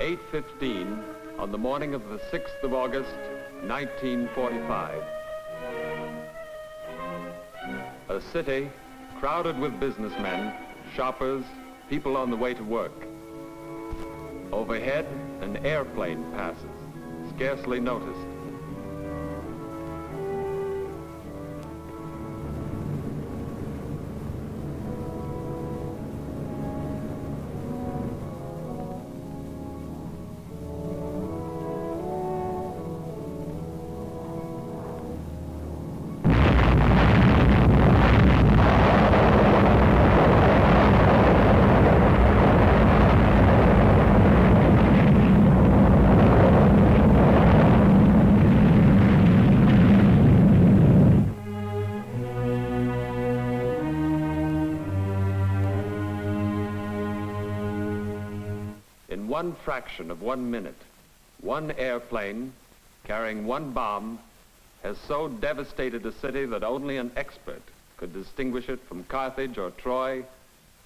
8:15 on the morning of the 6th of August, 1945. A city crowded with businessmen, shoppers, people on the way to work. Overhead, an airplane passes, scarcely noticed. One fraction of 1 minute, one airplane carrying one bomb has so devastated a city that only an expert could distinguish it from Carthage or Troy,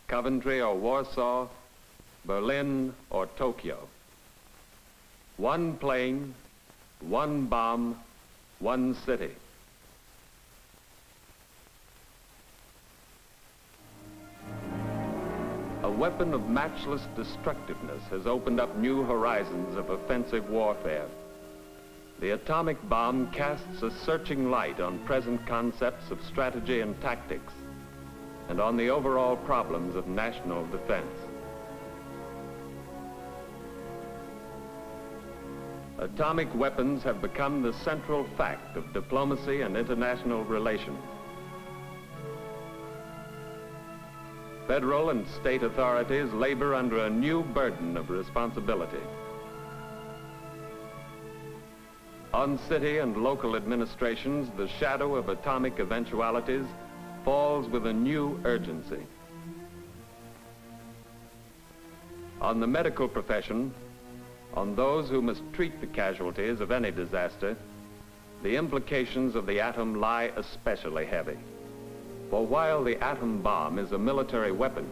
Coventry or Warsaw, Berlin or Tokyo. One plane, one bomb, one city. A weapon of matchless destructiveness has opened up new horizons of offensive warfare. The atomic bomb casts a searching light on present concepts of strategy and tactics, and on the overall problems of national defense. Atomic weapons have become the central fact of diplomacy and international relations. Federal and state authorities labor under a new burden of responsibility. On city and local administrations, the shadow of atomic eventualities falls with a new urgency. On the medical profession, on those who must treat the casualties of any disaster, the implications of the atom lie especially heavy. For while the atom bomb is a military weapon,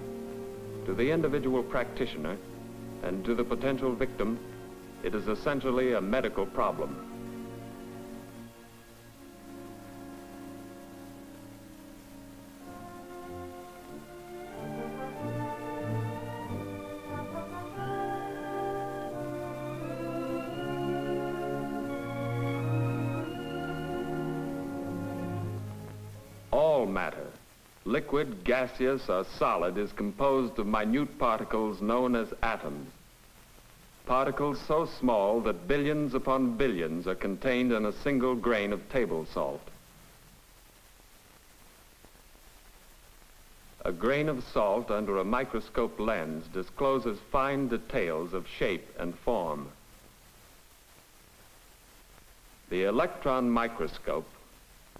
to the individual practitioner and to the potential victim, it is essentially a medical problem. All matter, liquid, gaseous, or solid, is composed of minute particles known as atoms. Particles so small that billions upon billions are contained in a single grain of table salt. A grain of salt under a microscope lens discloses fine details of shape and form. The electron microscope,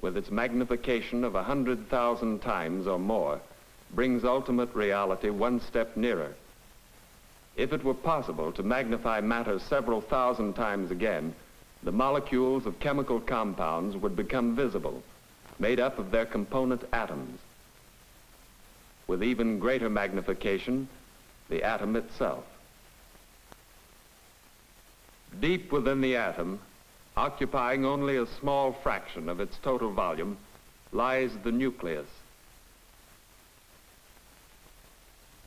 with its magnification of 100,000 times or more, brings ultimate reality one step nearer. If it were possible to magnify matter several thousand times again, the molecules of chemical compounds would become visible, made up of their component atoms. With even greater magnification, the atom itself. Deep within the atom, occupying only a small fraction of its total volume, lies the nucleus.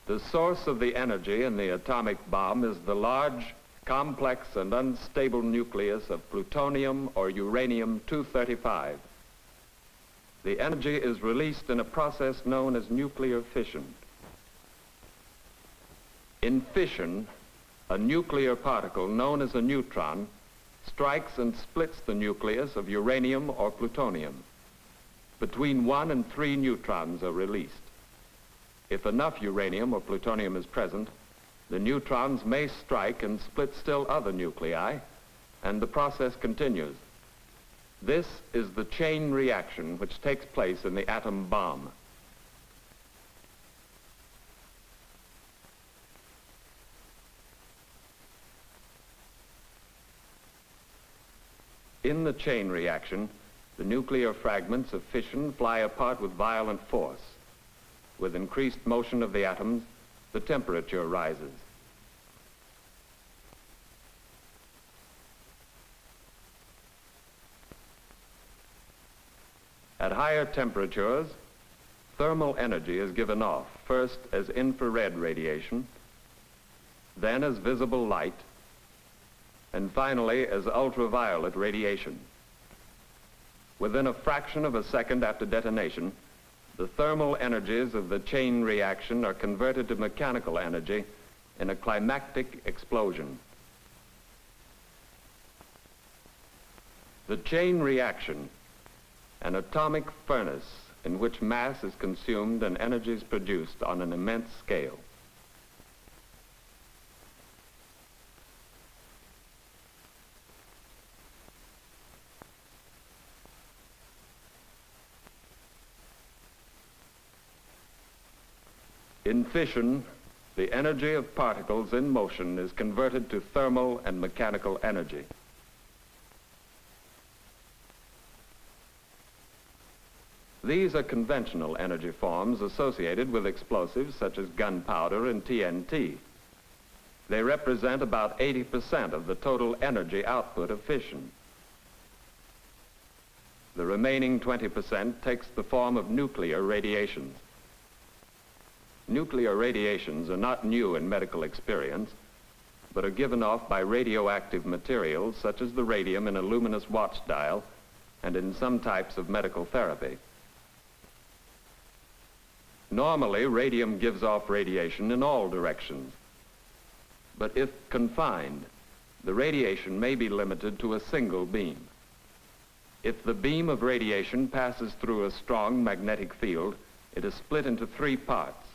The source of the energy in the atomic bomb is the large, complex, and unstable nucleus of plutonium or uranium-235. The energy is released in a process known as nuclear fission. In fission, a nuclear particle known as a neutron strikes and splits the nucleus of uranium or plutonium. Between 1 and 3 neutrons are released. If enough uranium or plutonium is present, the neutrons may strike and split still other nuclei, and the process continues. This is the chain reaction which takes place in the atom bomb. In the chain reaction, the nuclear fragments of fission fly apart with violent force. With increased motion of the atoms, the temperature rises. At higher temperatures, thermal energy is given off, first as infrared radiation, then as visible light, and finally as ultraviolet radiation. Within a fraction of a second after detonation, the thermal energies of the chain reaction are converted to mechanical energy in a climactic explosion. The chain reaction, an atomic furnace in which mass is consumed and energy is produced on an immense scale. In fission, the energy of particles in motion is converted to thermal and mechanical energy. These are conventional energy forms associated with explosives such as gunpowder and TNT. They represent about 80% of the total energy output of fission. The remaining 20% takes the form of nuclear radiations. Nuclear radiations are not new in medical experience, but are given off by radioactive materials such as the radium in a luminous watch dial and in some types of medical therapy. Normally, radium gives off radiation in all directions, but if confined, the radiation may be limited to a single beam. If the beam of radiation passes through a strong magnetic field, it is split into three parts.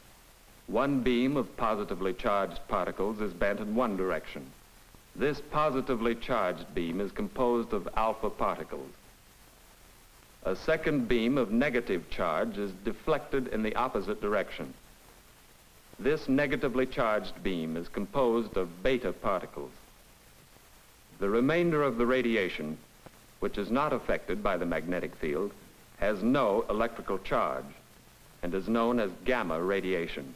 One beam of positively charged particles is bent in one direction. This positively charged beam is composed of alpha particles. A second beam of negative charge is deflected in the opposite direction. This negatively charged beam is composed of beta particles. The remainder of the radiation, which is not affected by the magnetic field, has no electrical charge and is known as gamma radiation.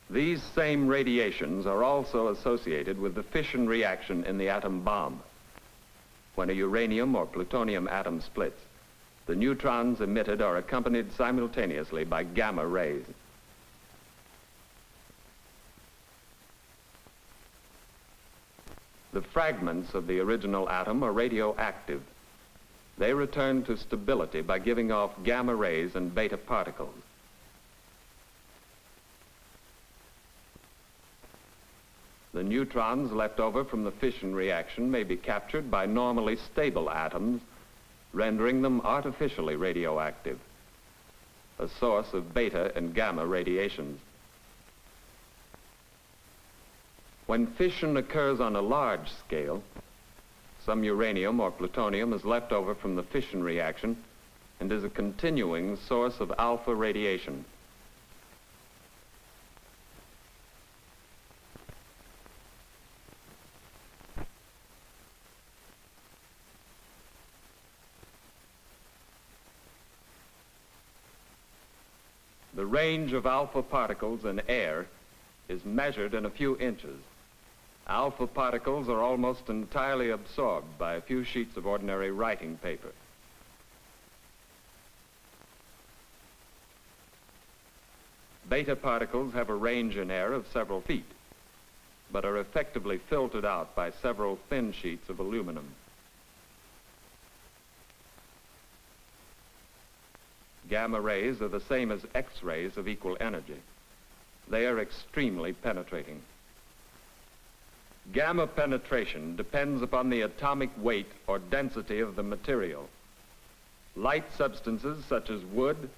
These same radiations are also associated with the fission reaction in the atom bomb. When a uranium or plutonium atom splits, the neutrons emitted are accompanied simultaneously by gamma rays. The fragments of the original atom are radioactive. They return to stability by giving off gamma rays and beta particles. The neutrons left over from the fission reaction may be captured by normally stable atoms, rendering them artificially radioactive, a source of beta and gamma radiations. When fission occurs on a large scale, some uranium or plutonium is left over from the fission reaction and is a continuing source of alpha radiation. The range of alpha particles in air is measured in a few inches. Alpha particles are almost entirely absorbed by a few sheets of ordinary writing paper. Beta particles have a range in air of several feet, but are effectively filtered out by several thin sheets of aluminum. Gamma rays are the same as X-rays of equal energy. They are extremely penetrating. Gamma penetration depends upon the atomic weight or density of the material. Light substances such as wood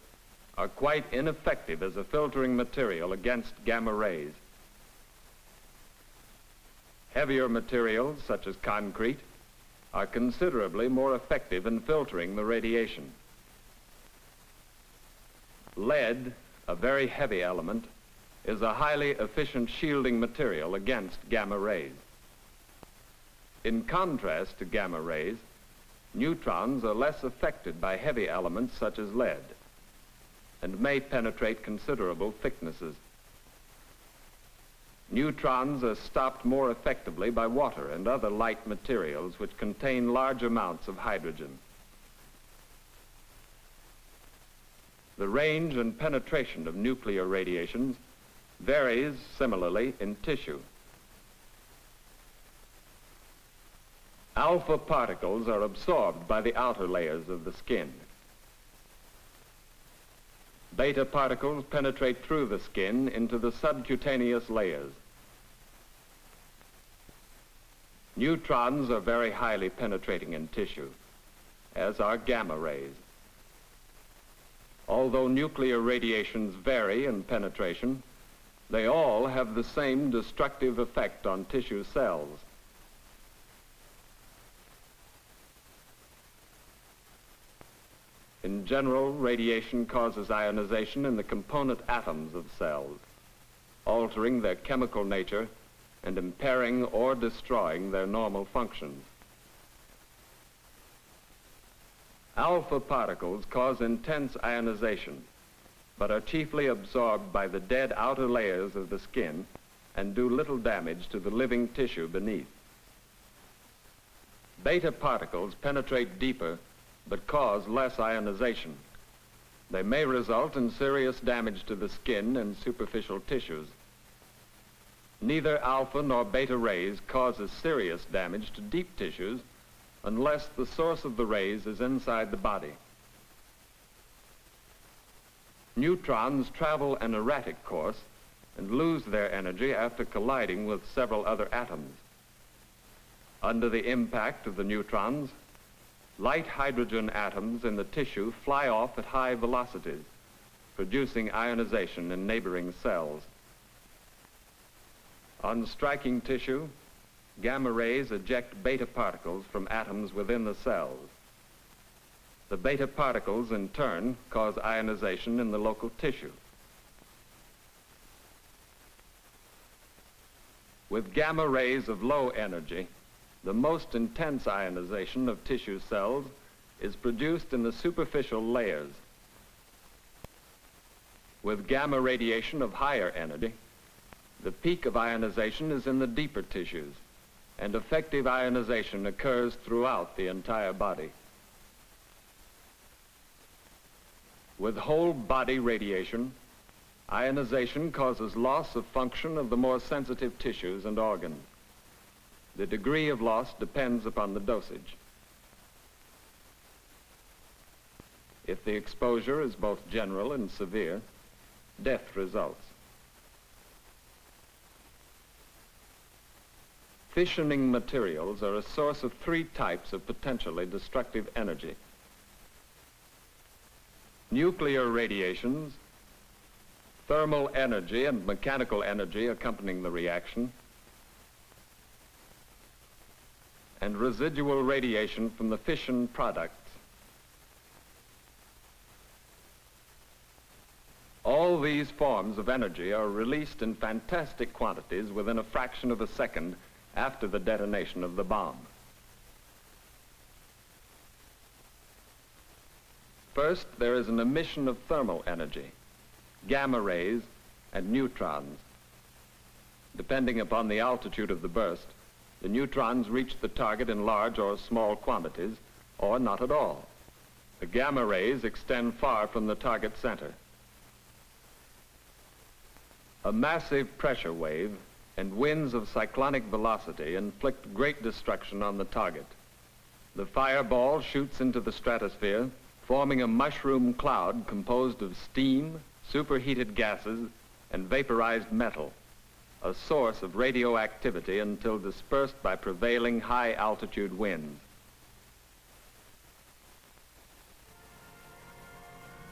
are quite ineffective as a filtering material against gamma rays. Heavier materials such as concrete are considerably more effective in filtering the radiation. Lead, a very heavy element, is a highly efficient shielding material against gamma rays. In contrast to gamma rays, neutrons are less affected by heavy elements such as lead and may penetrate considerable thicknesses. Neutrons are stopped more effectively by water and other light materials which contain large amounts of hydrogen. The range and penetration of nuclear radiations varies similarly in tissue. Alpha particles are absorbed by the outer layers of the skin. Beta particles penetrate through the skin into the subcutaneous layers. Neutrons are very highly penetrating in tissue, as are gamma rays. Although nuclear radiations vary in penetration, they all have the same destructive effect on tissue cells. In general, radiation causes ionization in the component atoms of cells, altering their chemical nature and impairing or destroying their normal functions. Alpha particles cause intense ionization, but are chiefly absorbed by the dead outer layers of the skin and do little damage to the living tissue beneath. Beta particles penetrate deeper but cause less ionization. They may result in serious damage to the skin and superficial tissues. Neither alpha nor beta rays causes serious damage to deep tissues unless the source of the rays is inside the body. Neutrons travel an erratic course and lose their energy after colliding with several other atoms. Under the impact of the neutrons, light hydrogen atoms in the tissue fly off at high velocities, producing ionization in neighboring cells. On striking tissue, gamma rays eject beta particles from atoms within the cells. The beta particles, in turn, cause ionization in the local tissue. With gamma rays of low energy, the most intense ionization of tissue cells is produced in the superficial layers. With gamma radiation of higher energy, the peak of ionization is in the deeper tissues, and effective ionization occurs throughout the entire body. With whole body radiation, ionization causes loss of function of the more sensitive tissues and organs. The degree of loss depends upon the dosage. If the exposure is both general and severe, death results. Fissioning materials are a source of three types of potentially destructive energy: nuclear radiations, thermal energy and mechanical energy accompanying the reaction, and residual radiation from the fission products. All these forms of energy are released in fantastic quantities within a fraction of a second after the detonation of the bomb. First, there is an emission of thermal energy, gamma rays and neutrons. Depending upon the altitude of the burst, the neutrons reach the target in large or small quantities, or not at all. The gamma rays extend far from the target center. A massive pressure wave and winds of cyclonic velocity inflict great destruction on the target. The fireball shoots into the stratosphere, forming a mushroom cloud composed of steam, superheated gases, and vaporized metal, a source of radioactivity until dispersed by prevailing high-altitude winds.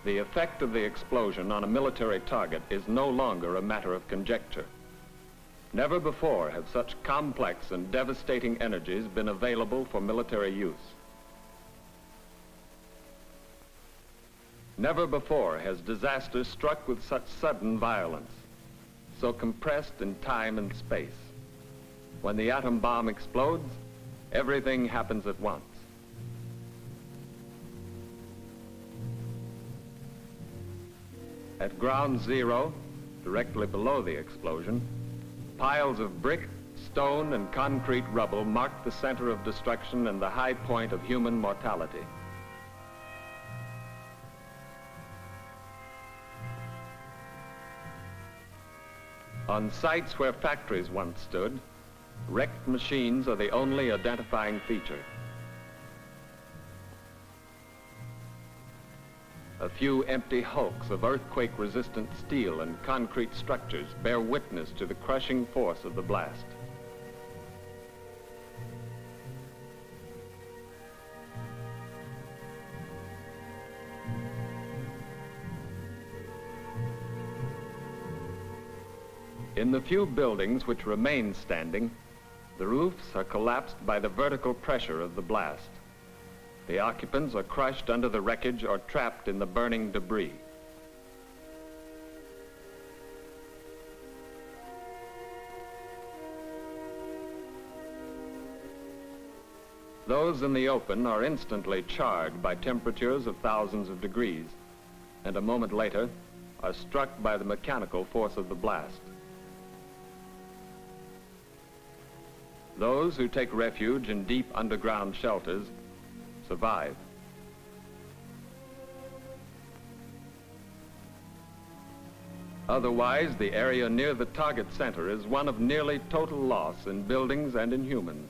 The effect of the explosion on a military target is no longer a matter of conjecture. Never before have such complex and devastating energies been available for military use. Never before has disaster struck with such sudden violence, so compressed in time and space. When the atom bomb explodes, everything happens at once. At ground zero, directly below the explosion, piles of brick, stone, and concrete rubble mark the center of destruction and the high point of human mortality. On sites where factories once stood, wrecked machines are the only identifying feature. A few empty hulks of earthquake-resistant steel and concrete structures bear witness to the crushing force of the blast. In the few buildings which remain standing, the roofs are collapsed by the vertical pressure of the blast. The occupants are crushed under the wreckage or trapped in the burning debris. Those in the open are instantly charred by temperatures of thousands of degrees, and a moment later are struck by the mechanical force of the blast. Those who take refuge in deep underground shelters survive. Otherwise, the area near the target center is one of nearly total loss in buildings and in humans,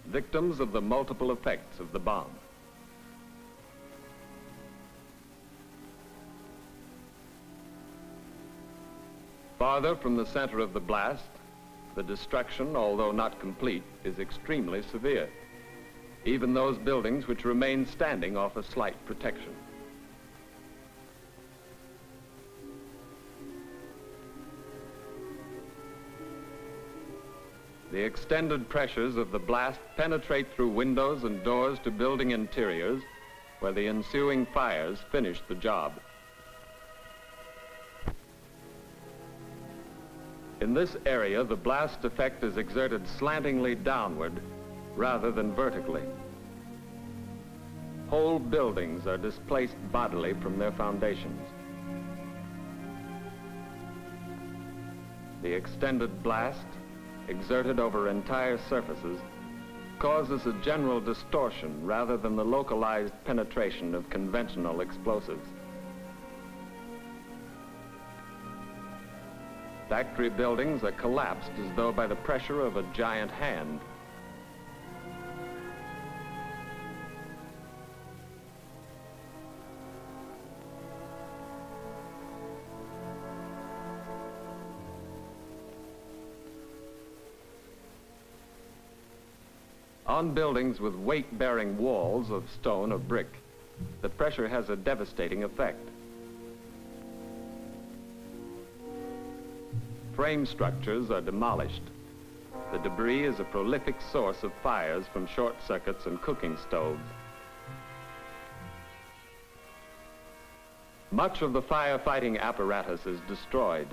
victims of the multiple effects of the bomb. Farther from the center of the blast, the destruction, although not complete, is extremely severe. Even those buildings which remain standing offer slight protection. The extended pressures of the blast penetrate through windows and doors to building interiors, where the ensuing fires finish the job. In this area, the blast effect is exerted slantingly downward rather than vertically. Whole buildings are displaced bodily from their foundations. The extended blast, exerted over entire surfaces, causes a general distortion rather than the localized penetration of conventional explosives. Factory buildings are collapsed as though by the pressure of a giant hand. On buildings with weight-bearing walls of stone or brick, the pressure has a devastating effect. Frame structures are demolished. The debris is a prolific source of fires from short circuits and cooking stoves. Much of the firefighting apparatus is destroyed,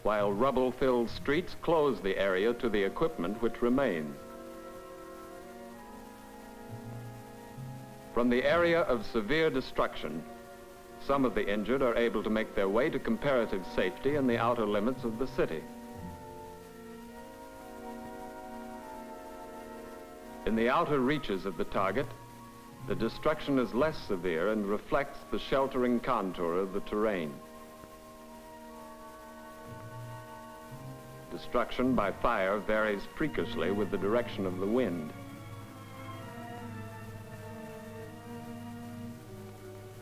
while rubble-filled streets close the area to the equipment which remains. From the area of severe destruction, some of the injured are able to make their way to comparative safety in the outer limits of the city. In the outer reaches of the target, the destruction is less severe and reflects the sheltering contour of the terrain. Destruction by fire varies freakishly with the direction of the wind.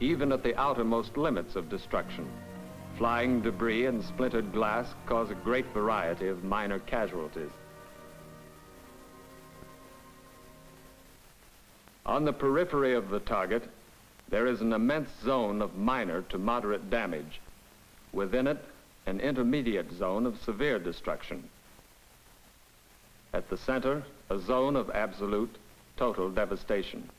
Even at the outermost limits of destruction, flying debris and splintered glass cause a great variety of minor casualties. On the periphery of the target, there is an immense zone of minor to moderate damage. Within it, an intermediate zone of severe destruction. At the center, a zone of absolute, total devastation.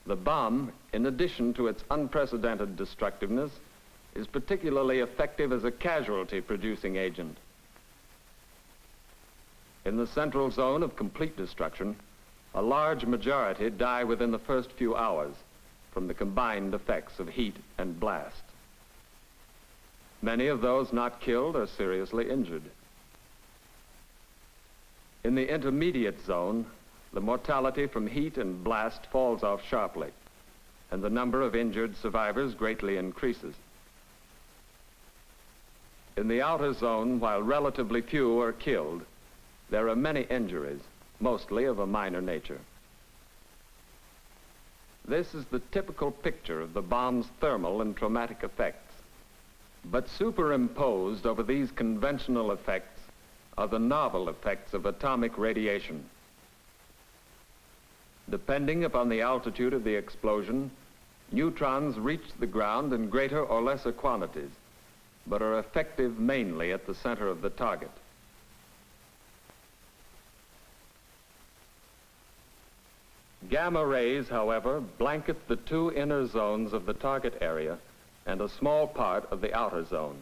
The bomb, in addition to its unprecedented destructiveness, is particularly effective as a casualty-producing agent. In the central zone of complete destruction, a large majority die within the first few hours from the combined effects of heat and blast. Many of those not killed are seriously injured. In the intermediate zone, the mortality from heat and blast falls off sharply, and the number of injured survivors greatly increases. In the outer zone, while relatively few are killed, there are many injuries, mostly of a minor nature. This is the typical picture of the bomb's thermal and traumatic effects. But superimposed over these conventional effects are the novel effects of atomic radiation. Depending upon the altitude of the explosion, neutrons reach the ground in greater or lesser quantities, but are effective mainly at the center of the target. Gamma rays, however, blanket the two inner zones of the target area and a small part of the outer zone.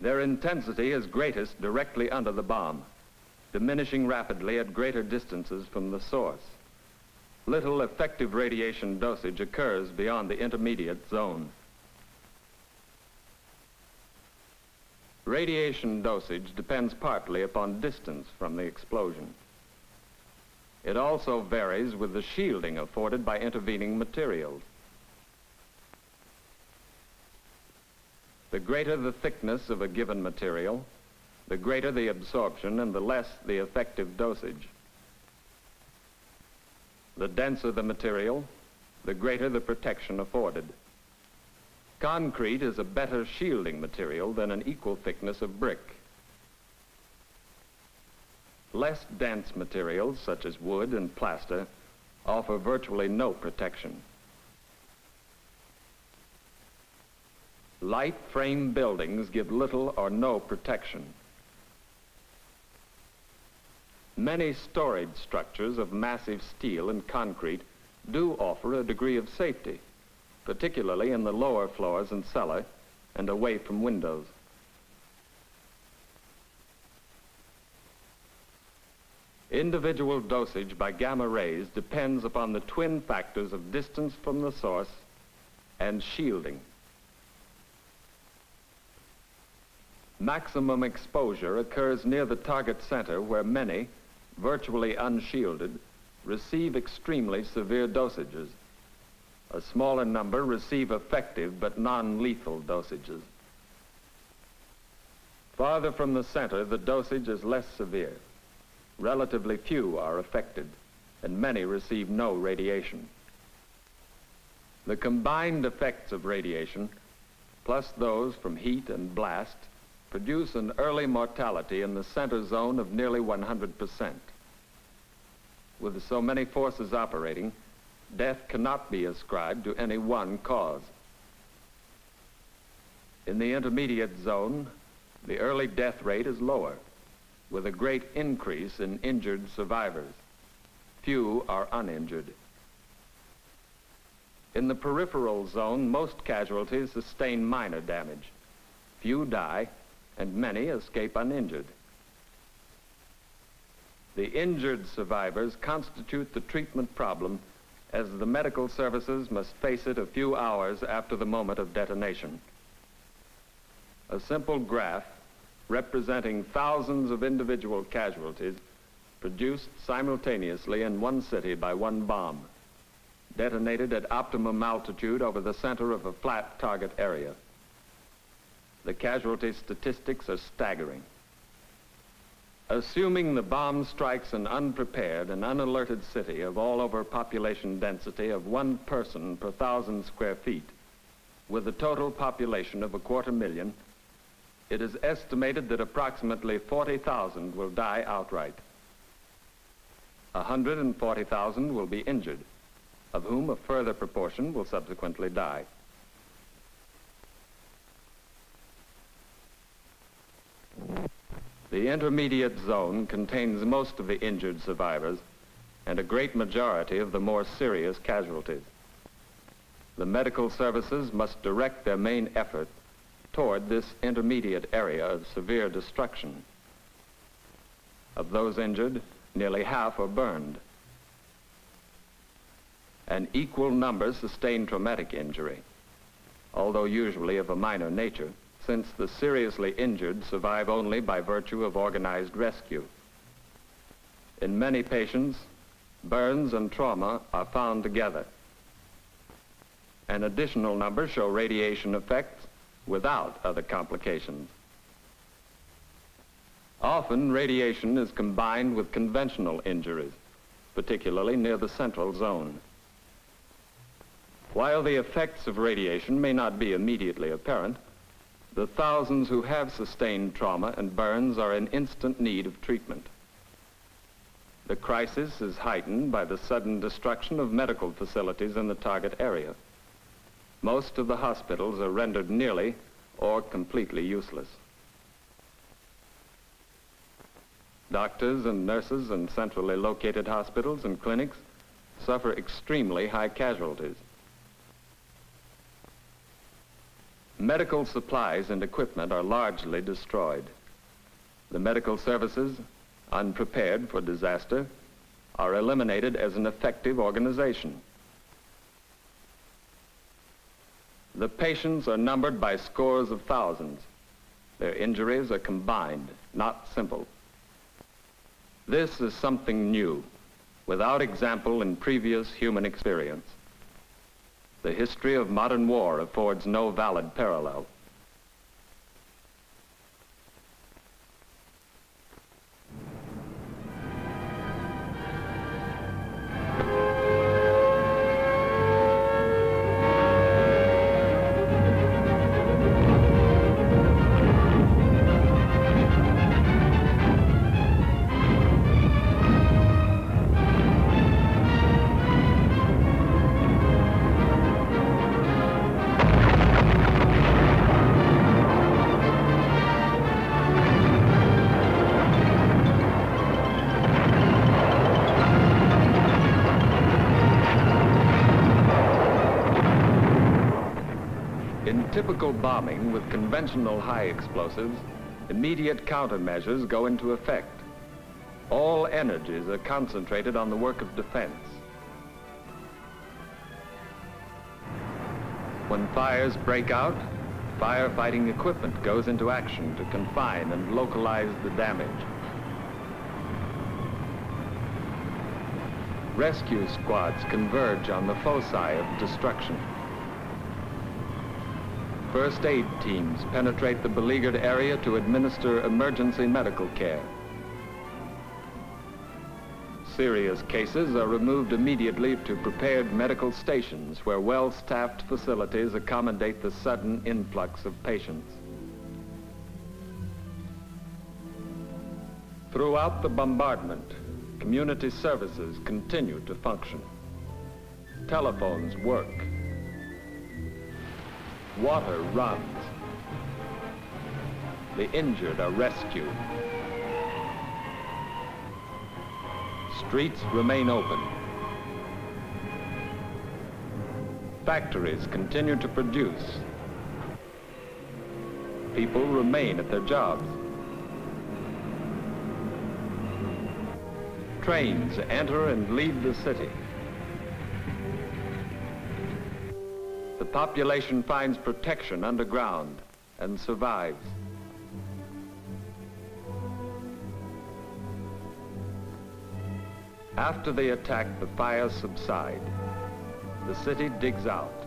Their intensity is greatest directly under the bomb, diminishing rapidly at greater distances from the source. Little effective radiation dosage occurs beyond the intermediate zone. Radiation dosage depends partly upon distance from the explosion. It also varies with the shielding afforded by intervening materials. The greater the thickness of a given material, the greater the absorption and the less the effective dosage. The denser the material, the greater the protection afforded. Concrete is a better shielding material than an equal thickness of brick. Less dense materials, such as wood and plaster, offer virtually no protection. Light frame buildings give little or no protection. Many storage structures of massive steel and concrete do offer a degree of safety, particularly in the lower floors and cellar and away from windows. Individual dosage by gamma rays depends upon the twin factors of distance from the source and shielding. Maximum exposure occurs near the target center where many, virtually unshielded, receive extremely severe dosages. A smaller number receive effective but non-lethal dosages. Farther from the center, the dosage is less severe. Relatively few are affected, and many receive no radiation. The combined effects of radiation, plus those from heat and blast, produce an early mortality in the center zone of nearly 100%. With so many forces operating, death cannot be ascribed to any one cause. In the intermediate zone, the early death rate is lower, with a great increase in injured survivors. Few are uninjured. In the peripheral zone, most casualties sustain minor damage. Few die, and many escape uninjured. The injured survivors constitute the treatment problem, as the medical services must face it a few hours after the moment of detonation. A simple graph representing thousands of individual casualties produced simultaneously in one city by one bomb, detonated at optimum altitude over the center of a flat target area. The casualty statistics are staggering. Assuming the bomb strikes an unprepared and unalerted city of all over population density of 1 person per 1,000 square feet, with a total population of 250,000, it is estimated that approximately 40,000 will die outright. 140,000 will be injured, of whom a further proportion will subsequently die. The intermediate zone contains most of the injured survivors and a great majority of the more serious casualties. The medical services must direct their main effort toward this intermediate area of severe destruction. Of those injured, nearly half are burned. An equal number sustain traumatic injury, although usually of a minor nature, since the seriously injured survive only by virtue of organized rescue. In many patients, burns and trauma are found together. An additional number show radiation effects without other complications. Often, radiation is combined with conventional injuries, particularly near the central zone. While the effects of radiation may not be immediately apparent, the thousands who have sustained trauma and burns are in instant need of treatment. The crisis is heightened by the sudden destruction of medical facilities in the target area. Most of the hospitals are rendered nearly or completely useless. Doctors and nurses in centrally located hospitals and clinics suffer extremely high casualties. Medical supplies and equipment are largely destroyed. The medical services, unprepared for disaster, are eliminated as an effective organization. The patients are numbered by scores of thousands. Their injuries are combined, not simple. This is something new, without example in previous human experience. The history of modern war affords no valid parallel. In typical bombing with conventional high explosives, immediate countermeasures go into effect. All energies are concentrated on the work of defense. When fires break out, firefighting equipment goes into action to confine and localize the damage. Rescue squads converge on the foci of destruction. First aid teams penetrate the beleaguered area to administer emergency medical care. Serious cases are removed immediately to prepared medical stations where well-staffed facilities accommodate the sudden influx of patients. Throughout the bombardment, community services continue to function. Telephones work. Water runs. The injured are rescued. Streets remain open. Factories continue to produce. People remain at their jobs. Trains enter and leave the city. The population finds protection underground and survives. After the attack, the fires subside. The city digs out.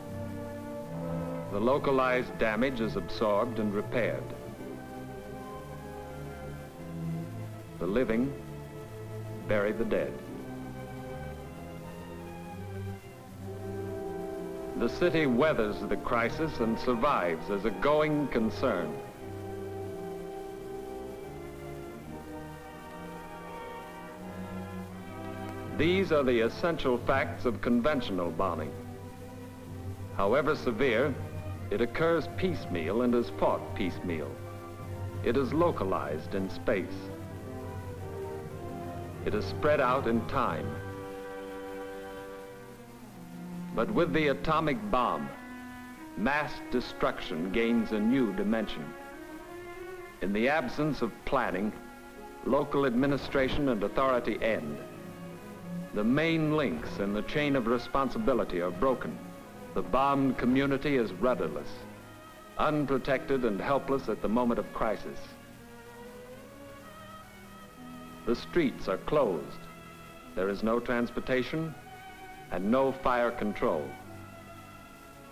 The localized damage is absorbed and repaired. The living bury the dead. The city weathers the crisis and survives as a going concern. These are the essential facts of conventional bombing. However severe, it occurs piecemeal and is fought piecemeal. It is localized in space. It is spread out in time. But with the atomic bomb, mass destruction gains a new dimension. In the absence of planning, local administration and authority end. The main links in the chain of responsibility are broken. The bombed community is rudderless, unprotected and helpless at the moment of crisis. The streets are closed. There is no transportation and no fire control.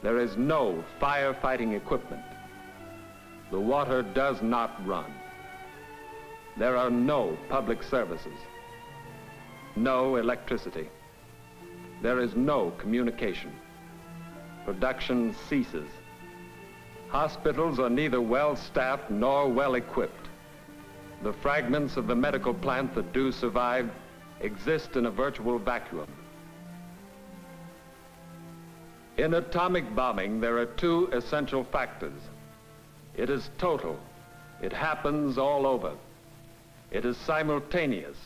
There is no firefighting equipment. The water does not run. There are no public services, no electricity. There is no communication. Production ceases. Hospitals are neither well-staffed nor well-equipped. The fragments of the medical plant that do survive exist in a virtual vacuum. In atomic bombing, there are two essential factors. It is total. It happens all over. It is simultaneous.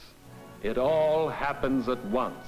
It all happens at once.